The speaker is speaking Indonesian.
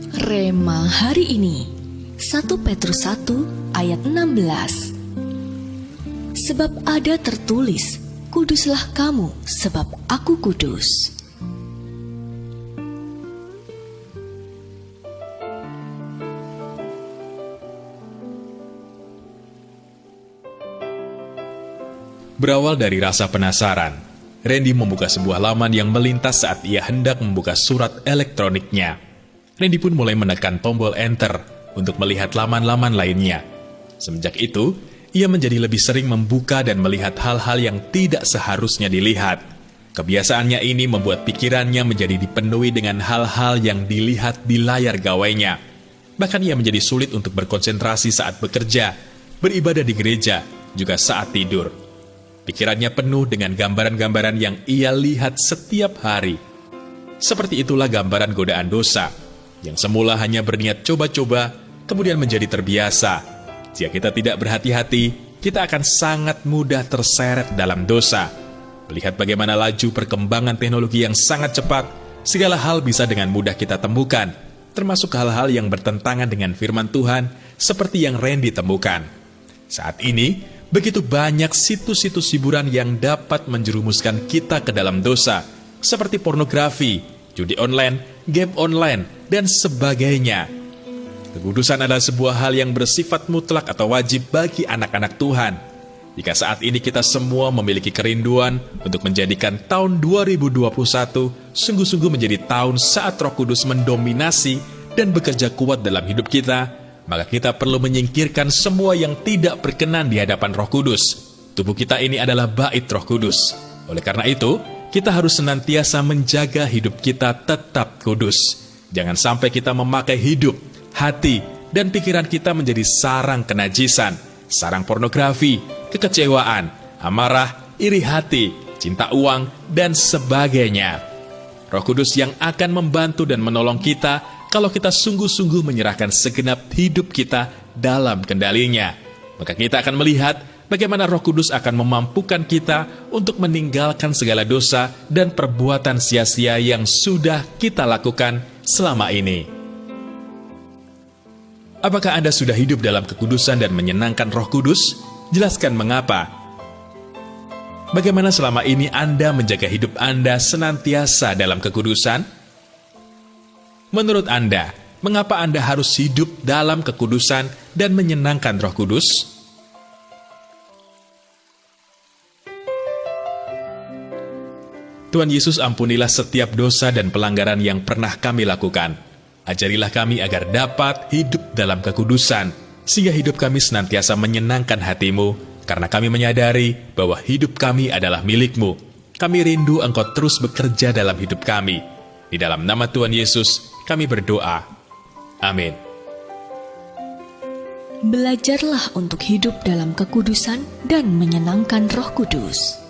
Rema hari ini 1 Petrus 1 ayat 16. Sebab ada tertulis, kuduslah kamu sebab aku kudus. Berawal dari rasa penasaran, Randy membuka sebuah laman yang melintas saat ia hendak membuka surat elektroniknya. Randy pun mulai menekan tombol enter untuk melihat laman-laman lainnya. Semenjak itu, ia menjadi lebih sering membuka dan melihat hal-hal yang tidak seharusnya dilihat. Kebiasaannya ini membuat pikirannya menjadi dipenuhi dengan hal-hal yang dilihat di layar gawainya. Bahkan ia menjadi sulit untuk berkonsentrasi saat bekerja, beribadah di gereja, juga saat tidur. Pikirannya penuh dengan gambaran-gambaran yang ia lihat setiap hari. Seperti itulah gambaran godaan dosa, yang semula hanya berniat coba-coba, kemudian menjadi terbiasa. Jika kita tidak berhati-hati, kita akan sangat mudah terseret dalam dosa. Melihat bagaimana laju perkembangan teknologi yang sangat cepat, segala hal bisa dengan mudah kita temukan, termasuk hal-hal yang bertentangan dengan firman Tuhan, seperti yang Randy temukan. Saat ini, begitu banyak situs-situs hiburan yang dapat menjerumuskan kita ke dalam dosa, seperti pornografi, judi online, game online, dan sebagainya. Kekudusan adalah sebuah hal yang bersifat mutlak atau wajib bagi anak-anak Tuhan. Jika saat ini kita semua memiliki kerinduan untuk menjadikan tahun 2021 sungguh-sungguh menjadi tahun saat Roh Kudus mendominasi dan bekerja kuat dalam hidup kita, maka kita perlu menyingkirkan semua yang tidak berkenan di hadapan Roh Kudus. Tubuh kita ini adalah bait Roh Kudus. Oleh karena itu, kita harus senantiasa menjaga hidup kita tetap kudus. Jangan sampai kita memakai hidup, hati, dan pikiran kita menjadi sarang kenajisan, sarang pornografi, kekecewaan, amarah, iri hati, cinta uang, dan sebagainya. Roh Kudus yang akan membantu dan menolong kita kalau kita sungguh-sungguh menyerahkan segenap hidup kita dalam kendalinya. Maka kita akan melihat bagaimana Roh Kudus akan memampukan kita untuk meninggalkan segala dosa dan perbuatan sia-sia yang sudah kita lakukan selama ini. Apakah Anda sudah hidup dalam kekudusan dan menyenangkan Roh Kudus? Jelaskan mengapa. Bagaimana selama ini Anda menjaga hidup Anda senantiasa dalam kekudusan? Menurut Anda, mengapa Anda harus hidup dalam kekudusan dan menyenangkan Roh Kudus? Tuhan Yesus, ampunilah setiap dosa dan pelanggaran yang pernah kami lakukan. Ajarilah kami agar dapat hidup dalam kekudusan, sehingga hidup kami senantiasa menyenangkan hati-Mu, karena kami menyadari bahwa hidup kami adalah milik-Mu. Kami rindu Engkau terus bekerja dalam hidup kami. Di dalam nama Tuhan Yesus, kami berdoa. Amin. Belajarlah untuk hidup dalam kekudusan dan menyenangkan Roh Kudus.